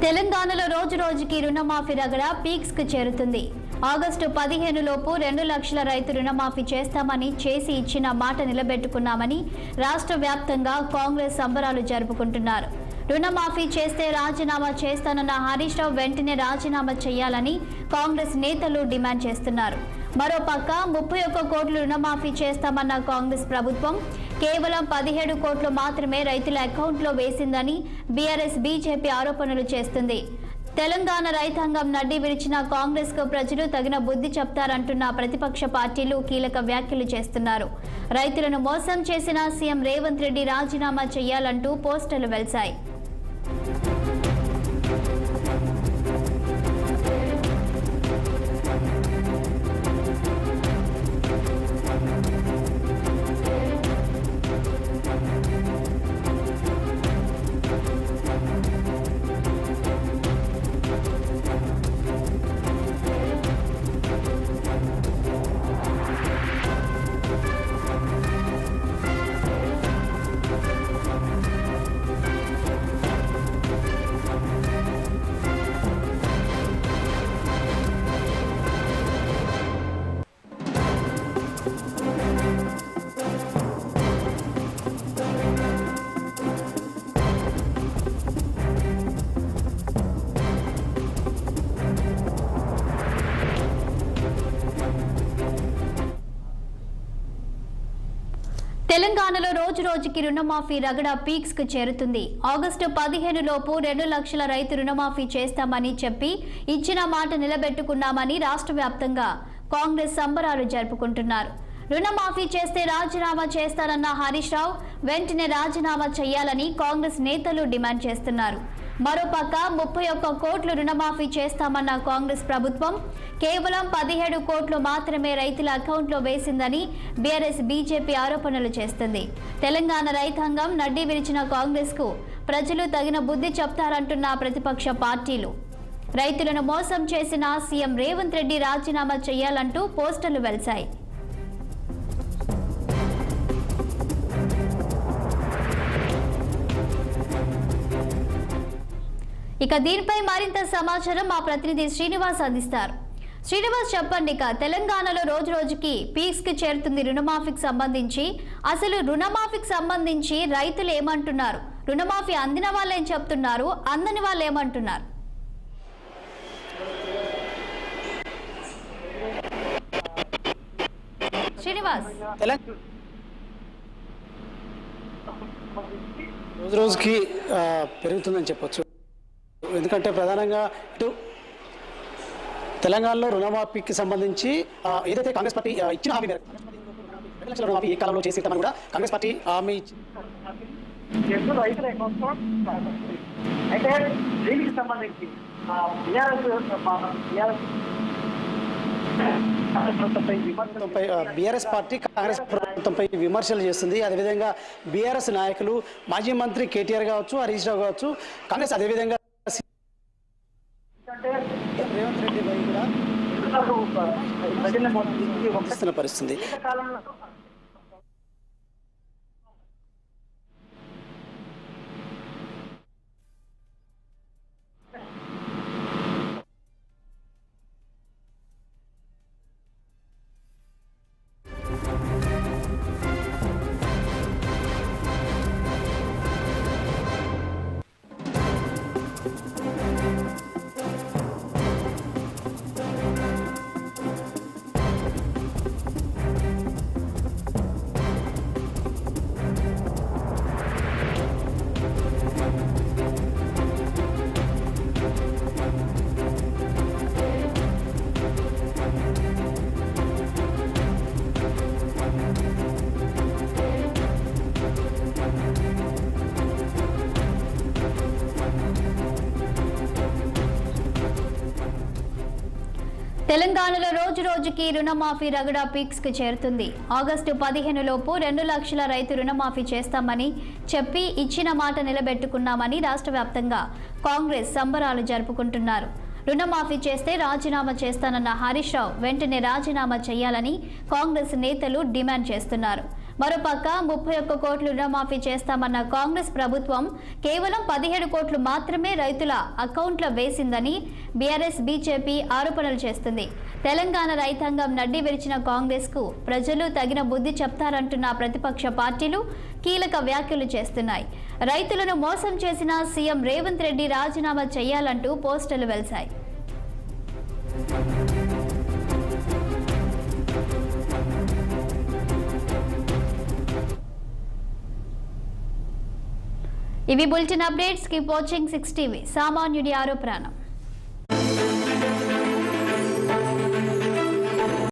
తెలంగాణలో రోజు రోజుకి రుణమాఫీ రగడ పీక్స్ కు చేరుతుంది. ఆగస్టు 15 లోపు 2 లక్షల రైతు రుణమాఫీ చేస్తామని చేసి ఇచ్చిన మాట నిలబెట్టుకున్నామని రాష్ట్ర వ్యాప్తంగా కాంగ్రెస్ సంబరాలు జరుపుకుంటున్నారు. రుణమాఫీ చేస్తే రాజీనామా చేస్తానన్న హరీష్ రావు వెంటనే రాజీనామా చేయాలని కాంగ్రెస్ నేతలు డిమాండ్ చేస్తున్నారు. మరోపక్క 31 కోట్లు రుణమాఫీ చేస్తామన్న కాంగ్రెస్ ప్రభుత్వం కేవలం 17 కోట్లు మాత్రమే రైతుల అకౌంట్లో వేసిందని బీఆర్ఎస్ బీజేపీ ఆరోపణలు చేస్తుంది. తెలంగాణ రైతాంగం నడ్డి విరిచిన కాంగ్రెస్ కు ప్రజలు తగిన బుద్ధి చెప్తారంటున్న ప్రతిపక్ష పార్టీలు కీలక వ్యాఖ్యలు చేస్తున్నారు. రైతులను మోసం చేసిన సీఎం రేవంత్ రెడ్డి రాజీనామా చేయాలంటూ పోస్టర్లు వెలిశాయి. తెలంగాణలో రోజు రోజుకి రుణమాఫీ రగడ పీక్స్ కు చేరుతుంది. ఆగస్టు 15 లోపు 2 లక్షల రైతు రుణమాఫీ చేస్తామని చెప్పి ఇచ్చిన మాట నిలబెట్టుకున్నామని రాష్ట్ర వ్యాప్తంగా కాంగ్రెస్ సంబరాలు జరుపుకుంటున్నారు. రుణమాఫీ చేస్తే రాజీనామా చేస్తారన్న హరీష్ రావు వెంటనే రాజీనామా చేయాలని కాంగ్రెస్ నేతలు డిమాండ్ చేస్తున్నారు. మరోపక్క 31 కోట్లు రుణమాఫీ చేస్తామన్న కాంగ్రెస్ ప్రభుత్వం కేవలం 17 కోట్లు మాత్రమే రైతుల అకౌంట్లో వేసిందని బీఆర్ఎస్ బీజేపీ ఆరోపణలు చేస్తుంది. తెలంగాణ రైతాంగం నడ్డి విరిచిన కాంగ్రెస్ కు ప్రజలు తగిన బుద్ధి చెప్తారంటున్న ప్రతిపక్ష పార్టీలు రైతులను మోసం చేసిన సీఎం రేవంత్ రెడ్డి రాజీనామా చేయాలంటూ పోస్టర్లు వెలిశాయి. ఇక దీనిపై మరింత సమాచారం మా ప్రతినిధి శ్రీనివాస్ అందిస్తారు. శ్రీనివాస్, చెప్పండి, ఇక తెలంగాణలో రోజు రోజుకి పీక్స్ కి చేరుతుంది రుణమాఫీకి సంబంధించి. అసలు రుణమాఫీకి సంబంధించి రైతులు ఏమంటున్నారు? రుణమాఫీ అందిన వాళ్ళు ఏం చెప్తున్నారు, అందని వాళ్ళు ఏమంటున్నారు? శ్రీనివాస్, రోజు రోజుకి పెరుగుతుందని చెప్పొచ్చు. ఎందుకంటే ప్రధానంగా ఇటు తెలంగాణలో రుణమాఫీకి సంబంధించి ఏదైతే కాంగ్రెస్ పార్టీ ఇచ్చిన హామీ మేరకు 2 లక్షల రుణమాఫీ ఈ కాలంలో చేసేస్తామని కూడా కాంగ్రెస్ పార్టీ హామీ రైతుల అకౌంట్ అయితే దీనికి సంబంధించి బీఆర్ఎస్ పార్టీ కాంగ్రెస్ ప్రభుత్వంపై విమర్శలు చేస్తుంది. అదేవిధంగా బీఆర్ఎస్ నాయకులు మాజీ మంత్రి కేటీఆర్ కావచ్చు, హరీష్ రావు కావచ్చు, కాంగ్రెస్ అదేవిధంగా రేవంత్ రెడ్డి కూడా పరిస్థితి. తెలంగాణలో రోజు రోజుకి రుణమాఫీ రగడ పీక్స్ కు చేరుతుంది. ఆగస్టు 15 లోపు 2 లక్షల రైతు రుణమాఫీ చేస్తామని చెప్పి ఇచ్చిన మాట నిలబెట్టుకున్నామని రాష్ట్ర వ్యాప్తంగా కాంగ్రెస్ సంబరాలు జరుపుకుంటున్నారు. రుణమాఫీ చేస్తే రాజీనామా చేస్తానన్న హరీష్ రావు వెంటనే రాజీనామా చేయాలని కాంగ్రెస్ నేతలు డిమాండ్ చేస్తున్నారు. మరోపక్క 31 కోట్ల రుణమాఫీ చేస్తామన్న కాంగ్రెస్ ప్రభుత్వం కేవలం 17 కోట్లు మాత్రమే రైతుల అకౌంట్లో వేసిందని బీఆర్ఎస్ బీజేపీ ఆరోపణలు చేస్తుంది. తెలంగాణ రైతాంగం నడ్డి విరిచిన కాంగ్రెస్ కు ప్రజలు తగిన బుద్ధి చెప్తారంటున్న ప్రతిపక్ష పార్టీలు కీలక వ్యాఖ్యలు చేస్తున్నాయి. రైతులను మోసం చేసిన సీఎం రేవంత్ రెడ్డి రాజీనామా చేయాలంటూ పోస్టర్లు వెలిశాయి. ఇవి bulletin updates. Keep watching 6 TV. సామాన్యుడి ఆరో ప్రాణం.